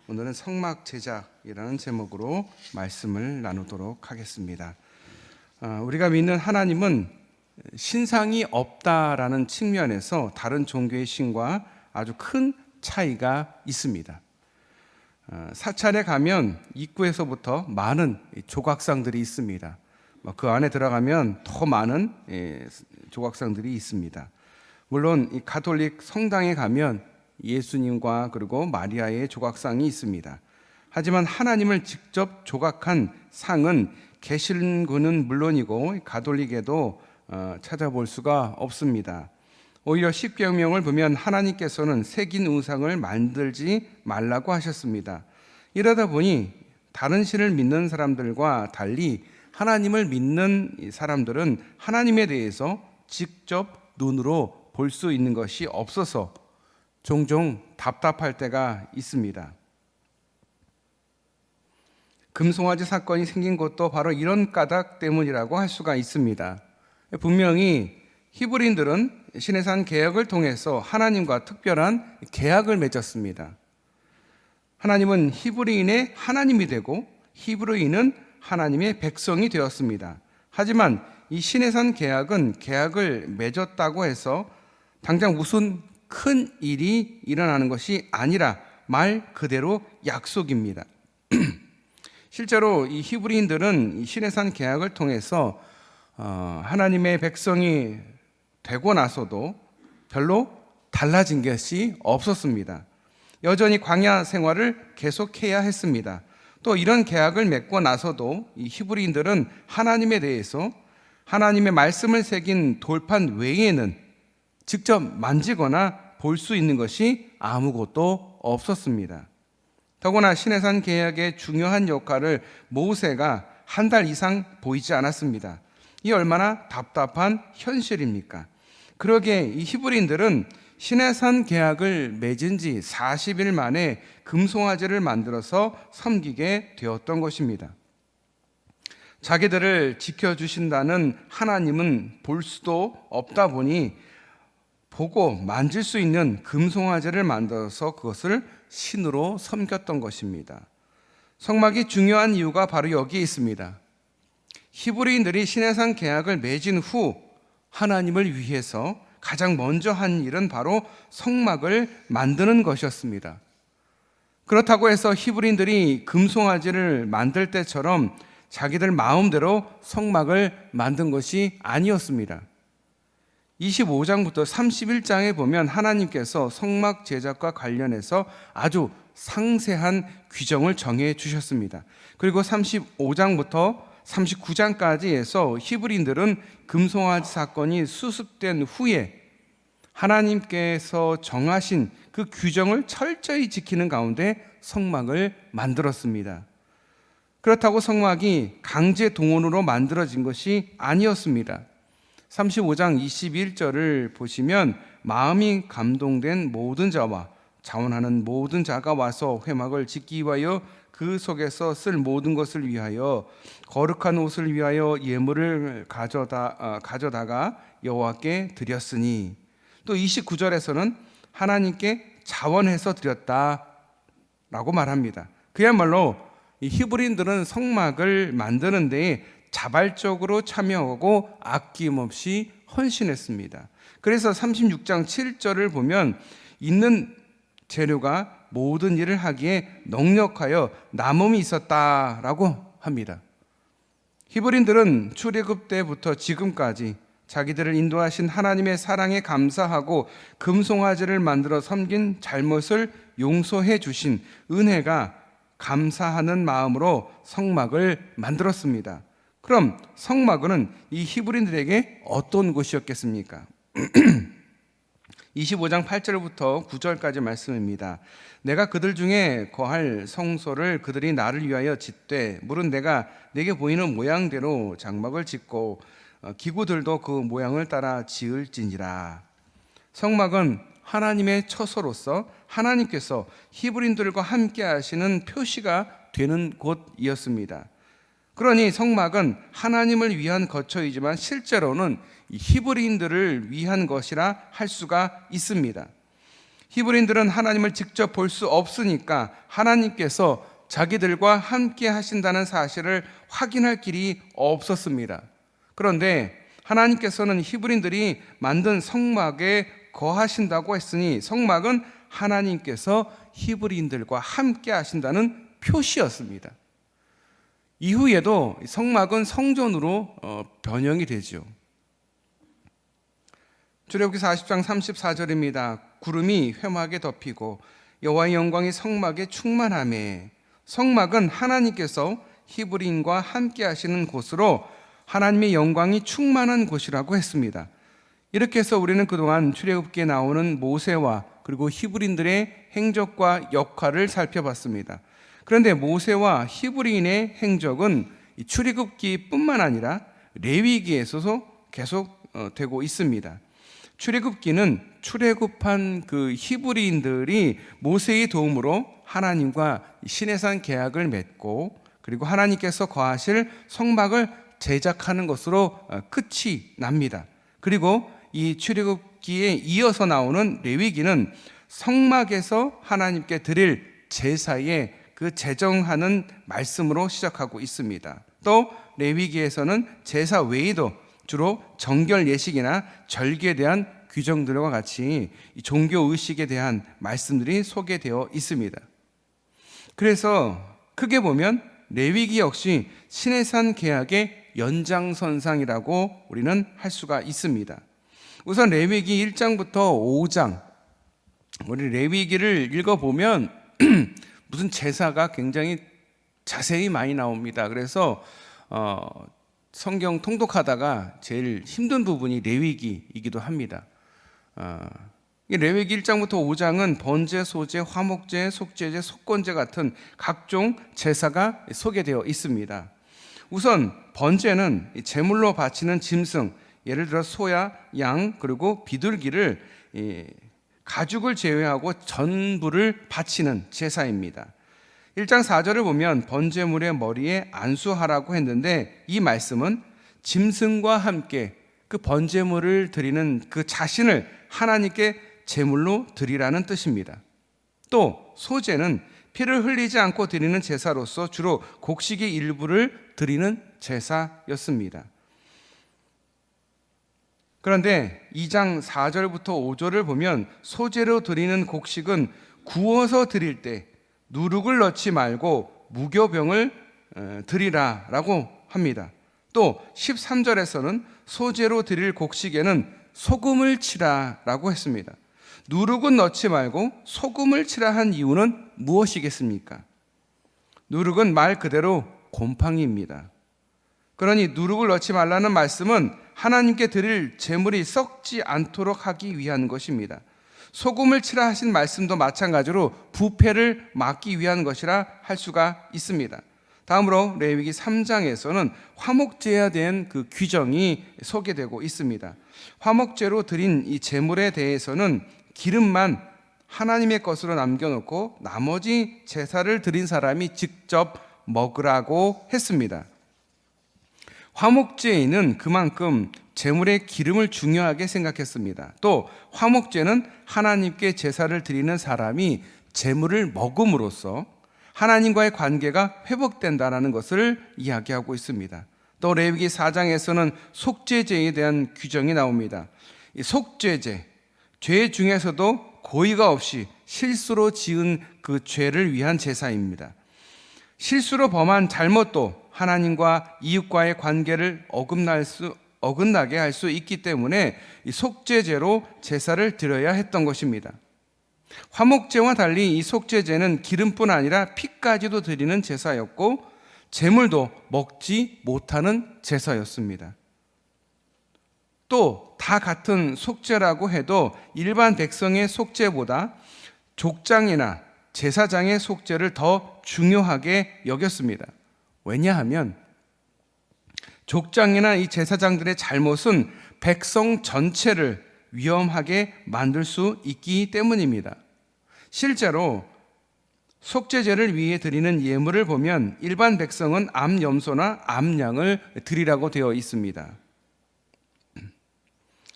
오늘은 성막 제작이라는 제목으로 말씀을 나누도록 하겠습니다. 우리가 믿는 하나님은 신상이 없다라는 측면에서 다른 종교의 신과 아주 큰 차이가 있습니다. 사찰에 가면 입구에서부터 많은 조각상들이 있습니다. 그 안에 들어가면 더 많은 조각상들이 있습니다. 물론 이 가톨릭 성당에 가면 예수님과 그리고 마리아의 조각상이 있습니다. 하지만 하나님을 직접 조각한 상은 개신교는 물론이고 가톨릭에도 찾아볼 수가 없습니다. 오히려 십계명을 보면 하나님께서는 새긴 우상을 만들지 말라고 하셨습니다. 이러다 보니 다른 신을 믿는 사람들과 달리 하나님을 믿는 사람들은 하나님에 대해서 직접 눈으로 볼 수 있는 것이 없어서 종종 답답할 때가 있습니다. 금송아지 사건이 생긴 것도 바로 이런 까닭 때문이라고 할 수가 있습니다. 분명히 히브리인들은 시내산 계약을 통해서 하나님과 특별한 계약을 맺었습니다. 하나님은 히브리인의 하나님이 되고 히브리인은 하나님의 백성이 되었습니다. 하지만 이 시내산 계약은 계약을 맺었다고 해서 당장 무슨 큰 일이 일어나는 것이 아니라 말 그대로 약속입니다. 실제로 이 히브리인들은 이 시내산 계약을 통해서 하나님의 백성이 되고 나서도 별로 달라진 것이 없었습니다. 여전히 광야 생활을 계속해야 했습니다. 또 이런 계약을 맺고 나서도 이 히브리인들은 하나님에 대해서 하나님의 말씀을 새긴 돌판 외에는 직접 만지거나 볼 수 있는 것이 아무것도 없었습니다. 더구나 시내산 계약의 중요한 역할을 모세가 한 달 이상 보이지 않았습니다. 이 얼마나 답답한 현실입니까? 그러기에 이 히브리인들은 시내산 계약을 맺은 지 40일 만에 금송아지를 만들어서 섬기게 되었던 것입니다. 자기들을 지켜주신다는 하나님은 볼 수도 없다 보니 보고 만질 수 있는 금송아지를 만들어서 그것을 신으로 섬겼던 것입니다. 성막이 중요한 이유가 바로 여기에 있습니다. 히브리인들이 시내산 계약을 맺은 후 하나님을 위해서 가장 먼저 한 일은 바로 성막을 만드는 것이었습니다. 그렇다고 해서 히브리인들이 금송아지를 만들 때처럼 자기들 마음대로 성막을 만든 것이 아니었습니다. 25장부터 31장에 보면 하나님께서 성막 제작과 관련해서 아주 상세한 규정을 정해 주셨습니다. 그리고 35장부터 39장까지 해서 히브리인들은 금송아지 사건이 수습된 후에 하나님께서 정하신 그 규정을 철저히 지키는 가운데 성막을 만들었습니다. 그렇다고 성막이 강제 동원으로 만들어진 것이 아니었습니다. 35장 21절을 보시면 마음이 감동된 모든 자와 자원하는 모든 자가 와서 회막을 짓기 위하여 그 속에서 쓸 모든 것을 위하여 거룩한 옷을 위하여 예물을 가져다가 여호와께 드렸으니, 또 29절에서는 하나님께 자원해서 드렸다라고 말합니다. 그야말로 이 히브리인들은 성막을 만드는 데에 자발적으로 참여하고 아낌없이 헌신했습니다. 그래서 36장 7절을 보면 있는 재료가 모든 일을 하기에 넉넉하여 남음이 있었다라고 합니다. 히브리인들은 출애굽 때부터 지금까지 자기들을 인도하신 하나님의 사랑에 감사하고 금송아지를 만들어 섬긴 잘못을 용서해 주신 은혜가 감사하는 마음으로 성막을 만들었습니다. 그럼 성막은 이 히브리인들에게 어떤 곳이었겠습니까? 25장 8절부터 9절까지 말씀입니다. 내가 그들 중에 거할 성소를 그들이 나를 위하여 짓되 물은 내가 내게 보이는 모양대로 장막을 짓고 기구들도 그 모양을 따라 지을지니라. 성막은 하나님의 처소로서 하나님께서 히브리인들과 함께 하시는 표시가 되는 곳이었습니다. 그러니 성막은 하나님을 위한 거처이지만 실제로는 히브리인들을 위한 것이라 할 수가 있습니다. 히브리인들은 하나님을 직접 볼 수 없으니까 하나님께서 자기들과 함께 하신다는 사실을 확인할 길이 없었습니다. 그런데 하나님께서는 히브리인들이 만든 성막에 거하신다고 했으니 성막은 하나님께서 히브리인들과 함께 하신다는 표시였습니다. 이후에도 성막은 성전으로 변형이 되죠. 출애굽기 40장 34절입니다. 구름이 회막에 덮이고 여호와의 영광이 성막에 충만하매. 성막은 하나님께서 히브리인과 함께 하시는 곳으로 하나님의 영광이 충만한 곳이라고 했습니다. 이렇게 해서 우리는 그동안 출애굽기에 나오는 모세와 그리고 히브리인들의 행적과 역할을 살펴봤습니다. 그런데 모세와 히브리인의 행적은 출애굽기뿐만 아니라 레위기에서도 계속 되고 있습니다. 출애굽기는 출애굽한 그 히브리인들이 모세의 도움으로 하나님과 시내산 계약을 맺고 그리고 하나님께서 거하실 성막을 제작하는 것으로 끝이 납니다. 그리고 이 출애굽기에 이어서 나오는 레위기는 성막에서 하나님께 드릴 제사의 그 제정하는 말씀으로 시작하고 있습니다. 또 레위기에서는 제사 외에도 주로 정결 예식이나 절기에 대한 규정들과 같이 종교 의식에 대한 말씀들이 소개되어 있습니다. 그래서 크게 보면 레위기 역시 시내산 계약의 연장선상이라고 우리는 할 수가 있습니다. 우선 레위기 1장부터 5장, 우리 레위기를 읽어보면 무슨 제사가 굉장히 자세히 많이 나옵니다. 그래서 성경 통독하다가 제일 힘든 부분이 레위기이기도 합니다. 레위기 1장부터 5장은 번제, 소제, 화목제, 속죄제, 속건제 같은 각종 제사가 소개되어 있습니다. 우선 번제는 제물로 바치는 짐승, 예를 들어 소야, 양, 그리고 비둘기를 가죽을 제외하고 전부를 바치는 제사입니다. 1장 4절을 보면 번제물의 머리에 안수하라고 했는데 이 말씀은 짐승과 함께 그 번제물을 드리는 그 자신을 하나님께 제물로 드리라는 뜻입니다. 또 소제는 피를 흘리지 않고 드리는 제사로서 주로 곡식의 일부를 드리는 제사였습니다. 그런데 2장 4절부터 5절을 보면 소제로 드리는 곡식은 구워서 드릴 때 누룩을 넣지 말고 무교병을 드리라라고 합니다. 또 13절에서는 소제로 드릴 곡식에는 소금을 치라라고 했습니다. 누룩은 넣지 말고 소금을 치라 한 이유는 무엇이겠습니까? 누룩은 말 그대로 곰팡이입니다. 그러니 누룩을 넣지 말라는 말씀은 하나님께 드릴 제물이 썩지 않도록 하기 위한 것입니다. 소금을 치라 하신 말씀도 마찬가지로 부패를 막기 위한 것이라 할 수가 있습니다. 다음으로 레위기 3장에서는 화목제에 대한 그 규정이 소개되고 있습니다. 화목제로 드린 이 제물에 대해서는 기름만 하나님의 것으로 남겨놓고 나머지 제사를 드린 사람이 직접 먹으라고 했습니다. 화목제에는 그만큼 제물의 기름을 중요하게 생각했습니다. 또 화목제는 하나님께 제사를 드리는 사람이 제물을 먹음으로써 하나님과의 관계가 회복된다는 것을 이야기하고 있습니다. 또 레위기 4장에서는 속죄제에 대한 규정이 나옵니다. 이 속죄제, 죄 중에서도 고의가 없이 실수로 지은 그 죄를 위한 제사입니다. 실수로 범한 잘못도 하나님과 이웃과의 관계를 어긋나게 할 수 있기 때문에 이 속죄제로 제사를 드려야 했던 것입니다. 화목제와 달리 이 속죄제는 기름뿐 아니라 피까지도 드리는 제사였고 제물도 먹지 못하는 제사였습니다. 또 다 같은 속죄라고 해도 일반 백성의 속죄보다 족장이나 제사장의 속죄를 더 중요하게 여겼습니다. 왜냐하면 족장이나 이 제사장들의 잘못은 백성 전체를 위험하게 만들 수 있기 때문입니다. 실제로 속죄제를 위해 드리는 예물을 보면 일반 백성은 암염소나 암양을 드리라고 되어 있습니다.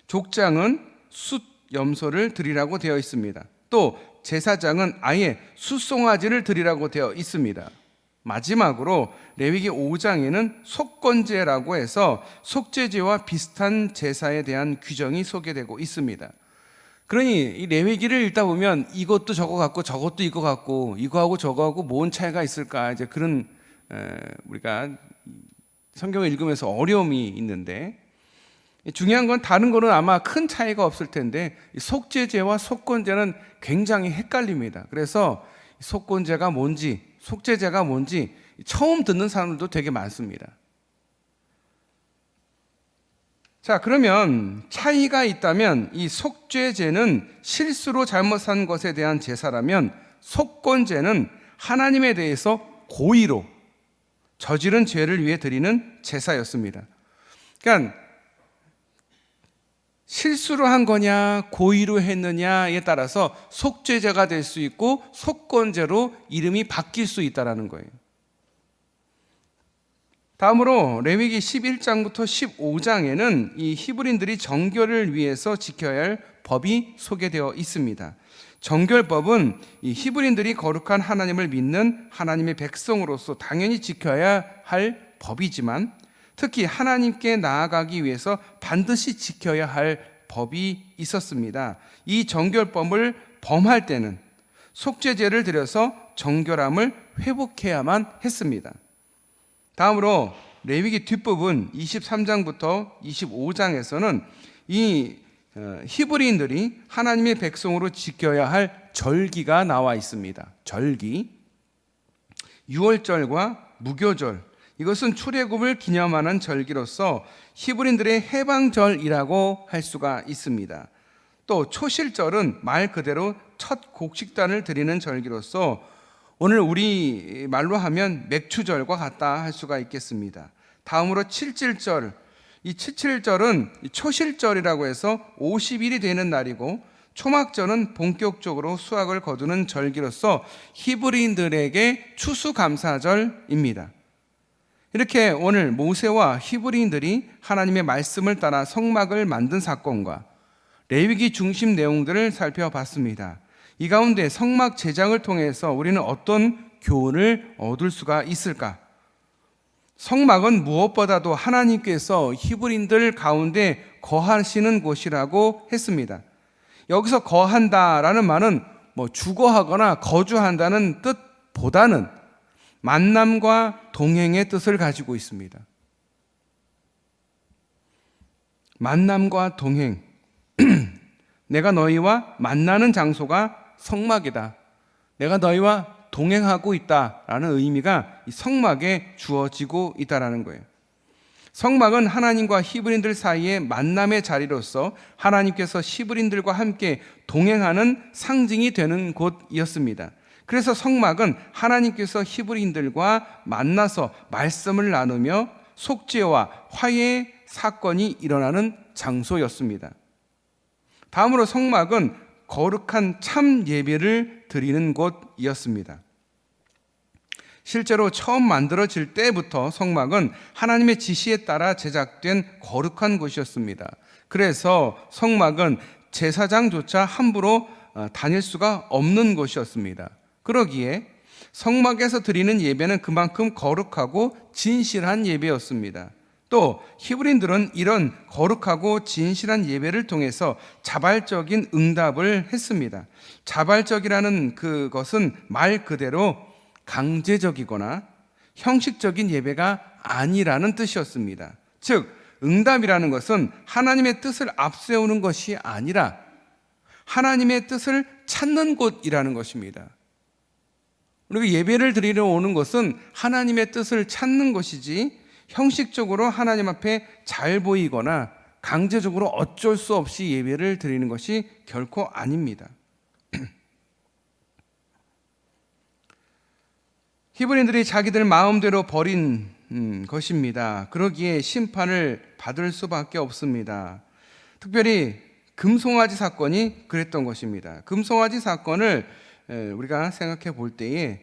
족장은 숫염소를 드리라고 되어 있습니다. 또 제사장은 아예 숫송아지를 드리라고 되어 있습니다. 마지막으로 레위기 5장에는 속건제라고 해서 속죄제와 비슷한 제사에 대한 규정이 소개되고 있습니다. 그러니 이 레위기를 읽다 보면 이것도 저거 같고 저것도 이거 같고 이거하고 저거하고 뭔 차이가 있을까, 이제 그런 우리가 성경을 읽으면서 어려움이 있는데, 중요한 건 다른 거는 아마 큰 차이가 없을 텐데 속죄제와 속건제는 굉장히 헷갈립니다. 그래서 속건제가 뭔지 속죄제가 뭔지 처음 듣는 사람들도 되게 많습니다. 자, 그러면 차이가 있다면 이 속죄제는 실수로 잘못한 것에 대한 제사라면 속건제는 하나님에 대해서 고의로 저지른 죄를 위해 드리는 제사였습니다. 그러니까 실수로 한 거냐 고의로 했느냐에 따라서 속죄제가 될 수 있고 속건제로 이름이 바뀔 수 있다는 거예요. 다음으로 레위기 11장부터 15장에는 이 히브리인들이 정결을 위해서 지켜야 할 법이 소개되어 있습니다. 정결법은 이 히브리인들이 거룩한 하나님을 믿는 하나님의 백성으로서 당연히 지켜야 할 법이지만 특히 하나님께 나아가기 위해서 반드시 지켜야 할 법이 있었습니다. 이 정결법을 범할 때는 속죄제를 드려서 정결함을 회복해야만 했습니다. 다음으로 레위기 뒷부분 23장부터 25장에서는 이 히브리인들이 하나님의 백성으로 지켜야 할 절기가 나와 있습니다. 절기, 유월절과 무교절, 이것은 출애굽을 기념하는 절기로서 히브리인들의 해방절이라고 할 수가 있습니다. 또 초실절은 말 그대로 첫 곡식단을 드리는 절기로서 오늘 우리 말로 하면 맥추절과 같다 할 수가 있겠습니다. 다음으로 칠칠절, 이 칠칠절은 초실절이라고 해서 50일이 되는 날이고 초막절은 본격적으로 수확을 거두는 절기로서 히브리인들에게 추수감사절입니다. 이렇게 오늘 모세와 히브리인들이 하나님의 말씀을 따라 성막을 만든 사건과 레위기 중심 내용들을 살펴봤습니다. 이 가운데 성막 제작을 통해서 우리는 어떤 교훈을 얻을 수가 있을까? 성막은 무엇보다도 하나님께서 히브리인들 가운데 거하시는 곳이라고 했습니다. 여기서 거한다라는 말은 주거하거나 거주한다는 뜻보다는 만남과 동행의 뜻을 가지고 있습니다. 만남과 동행. 내가 너희와 만나는 장소가 성막이다. 내가 너희와 동행하고 있다라는 의미가 이 성막에 주어지고 있다라는 거예요. 성막은 하나님과 히브리인들 사이의 만남의 자리로서 하나님께서 히브리인들과 함께 동행하는 상징이 되는 곳이었습니다. 그래서 성막은 하나님께서 히브리인들과 만나서 말씀을 나누며 속죄와 화해 사건이 일어나는 장소였습니다. 다음으로 성막은 거룩한 참 예배를 드리는 곳이었습니다. 실제로 처음 만들어질 때부터 성막은 하나님의 지시에 따라 제작된 거룩한 곳이었습니다. 그래서 성막은 제사장조차 함부로 다닐 수가 없는 곳이었습니다. 그러기에 성막에서 드리는 예배는 그만큼 거룩하고 진실한 예배였습니다. 또 히브리인들은 이런 거룩하고 진실한 예배를 통해서 자발적인 응답을 했습니다. 자발적이라는 그것은 말 그대로 강제적이거나 형식적인 예배가 아니라는 뜻이었습니다. 즉 응답이라는 것은 하나님의 뜻을 앞세우는 것이 아니라 하나님의 뜻을 찾는 곳이라는 것입니다. 우리가 예배를 드리러 오는 것은 하나님의 뜻을 찾는 것이지 형식적으로 하나님 앞에 잘 보이거나 강제적으로 어쩔 수 없이 예배를 드리는 것이 결코 아닙니다. 히브리인들이 자기들 마음대로 버린 것입니다. 그러기에 심판을 받을 수밖에 없습니다. 특별히 금송아지 사건이 그랬던 것입니다. 금송아지 사건을 우리가 생각해 볼 때에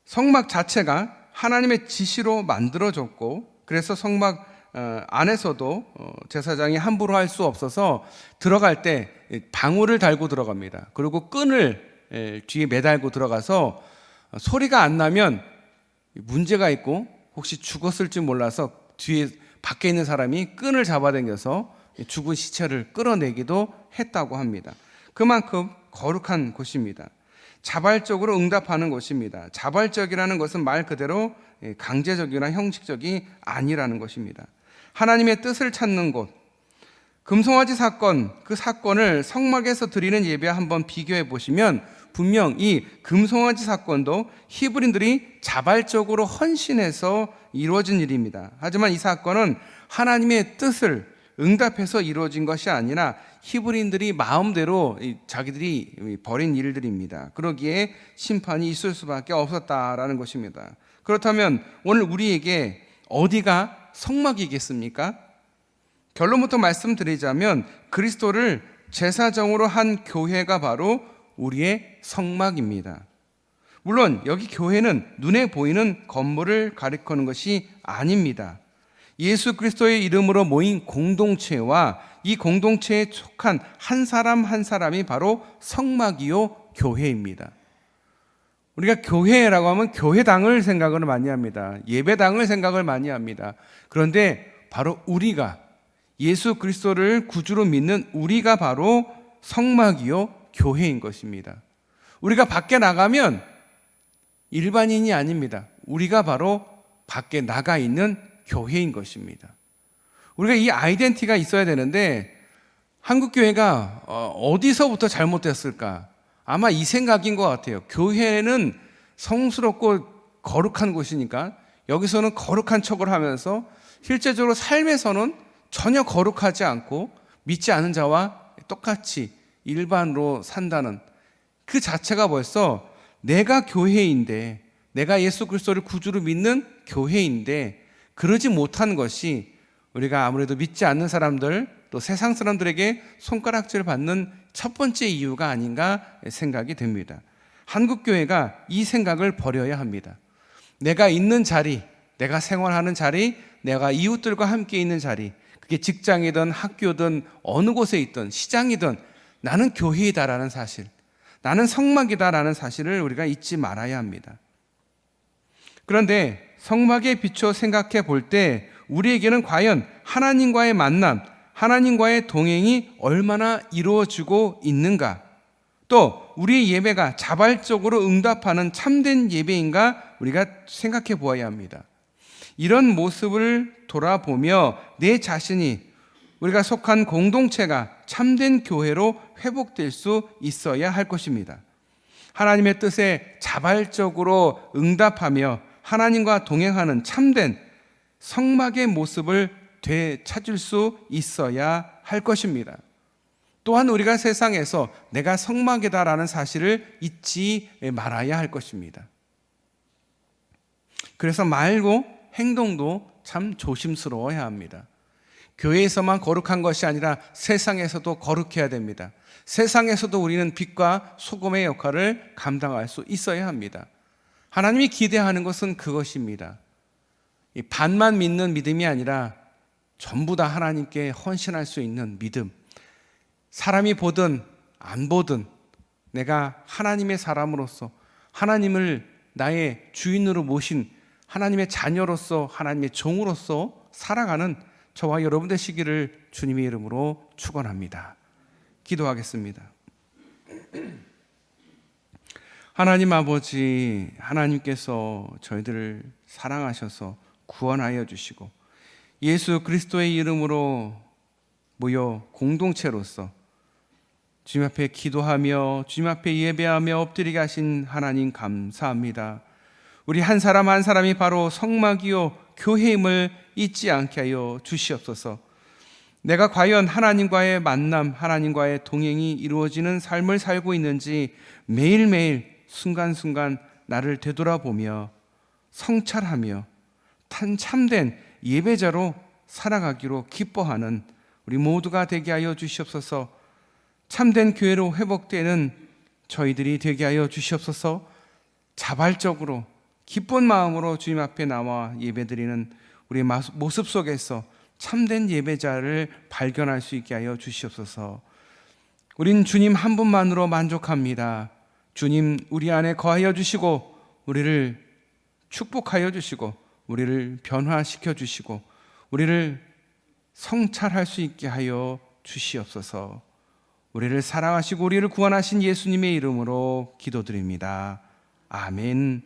성막 자체가 하나님의 지시로 만들어졌고 그래서 성막 안에서도 제사장이 함부로 할 수 없어서 들어갈 때 방울을 달고 들어갑니다. 그리고 끈을 뒤에 매달고 들어가서 소리가 안 나면 문제가 있고 혹시 죽었을지 몰라서 뒤에 밖에 있는 사람이 끈을 잡아당겨서 죽은 시체를 끌어내기도 했다고 합니다. 그만큼 거룩한 곳입니다. 자발적으로 응답하는 곳입니다. 자발적이라는 것은 말 그대로 강제적이나 형식적이 아니라는 것입니다. 하나님의 뜻을 찾는 곳. 금송아지 사건, 그 사건을 성막에서 드리는 예배와 한번 비교해 보시면 분명 이 금송아지 사건도 히브리인들이 자발적으로 헌신해서 이루어진 일입니다. 하지만 이 사건은 하나님의 뜻을 응답해서 이루어진 것이 아니라 히브리인들이 마음대로 자기들이 벌인 일들입니다. 그러기에 심판이 있을 수밖에 없었다라는 것입니다. 그렇다면 오늘 우리에게 어디가 성막이겠습니까? 결론부터 말씀드리자면 그리스도를 제사장으로 한 교회가 바로 우리의 성막입니다. 물론 여기 교회는 눈에 보이는 건물을 가리키는 것이 아닙니다. 예수 그리스도의 이름으로 모인 공동체와 이 공동체에 속한 한 사람 한 사람이 바로 성막이요 교회입니다. 우리가 교회라고 하면 교회당을 생각을 많이 합니다. 예배당을 생각을 많이 합니다. 그런데 바로 우리가 예수 그리스도를 구주로 믿는 우리가 바로 성막이요 교회인 것입니다. 우리가 밖에 나가면 일반인이 아닙니다. 우리가 바로 밖에 나가 있는 교회인 것입니다. 우리가 이 아이덴티티가 있어야 되는데 한국교회가 어디서부터 잘못됐을까? 아마 이 생각인 것 같아요. 교회는 성스럽고 거룩한 곳이니까 여기서는 거룩한 척을 하면서 실제적으로 삶에서는 전혀 거룩하지 않고 믿지 않은 자와 똑같이 일반으로 산다는 그 자체가 벌써 내가 교회인데, 내가 예수 그리스도를 구주로 믿는 교회인데 그러지 못한 것이 우리가 아무래도 믿지 않는 사람들 또 세상 사람들에게 손가락질 받는 첫 번째 이유가 아닌가 생각이 됩니다. 한국교회가 이 생각을 버려야 합니다. 내가 있는 자리, 내가 생활하는 자리, 내가 이웃들과 함께 있는 자리, 그게 직장이든 학교든 어느 곳에 있든 시장이든 나는 교회이다라는 사실, 나는 성막이다라는 사실을 우리가 잊지 말아야 합니다. 그런데 성막에 비춰 생각해 볼 때 우리에게는 과연 하나님과의 만남, 하나님과의 동행이 얼마나 이루어지고 있는가? 또 우리의 예배가 자발적으로 응답하는 참된 예배인가? 우리가 생각해 보아야 합니다. 이런 모습을 돌아보며 내 자신이 우리가 속한 공동체가 참된 교회로 회복될 수 있어야 할 것입니다. 하나님의 뜻에 자발적으로 응답하며 하나님과 동행하는 참된 성막의 모습을 되찾을 수 있어야 할 것입니다. 또한 우리가 세상에서 내가 성막이다라는 사실을 잊지 말아야 할 것입니다. 그래서 말고 행동도 참 조심스러워야 합니다. 교회에서만 거룩한 것이 아니라 세상에서도 거룩해야 됩니다. 세상에서도 우리는 빛과 소금의 역할을 감당할 수 있어야 합니다. 하나님이 기대하는 것은 그것입니다. 반만 믿는 믿음이 아니라 전부 다 하나님께 헌신할 수 있는 믿음. 사람이 보든 안 보든 내가 하나님의 사람으로서 하나님을 나의 주인으로 모신 하나님의 자녀로서 하나님의 종으로서 살아가는 저와 여러분 되시기를 주님의 이름으로 축원합니다. 기도하겠습니다. 하나님 아버지, 하나님께서 저희들을 사랑하셔서 구원하여 주시고 예수 그리스도의 이름으로 모여 공동체로서 주님 앞에 기도하며 주님 앞에 예배하며 엎드리게 하신 하나님 감사합니다. 우리 한 사람 한 사람이 바로 성막이요 교회임을 잊지 않게 하여 주시옵소서. 내가 과연 하나님과의 만남, 하나님과의 동행이 이루어지는 삶을 살고 있는지 매일매일 순간순간 나를 되돌아보며 성찰하며 참된 예배자로 살아가기로 기뻐하는 우리 모두가 되게 하여 주시옵소서. 참된 교회로 회복되는 저희들이 되게 하여 주시옵소서. 자발적으로 기쁜 마음으로 주님 앞에 나와 예배드리는 우리의 모습 속에서 참된 예배자를 발견할 수 있게 하여 주시옵소서. 우린 주님 한 분만으로 만족합니다. 주님 우리 안에 거하여 주시고 우리를 축복하여 주시고 우리를 변화시켜 주시고 우리를 성찰할 수 있게 하여 주시옵소서. 우리를 사랑하시고 우리를 구원하신 예수님의 이름으로 기도드립니다. 아멘.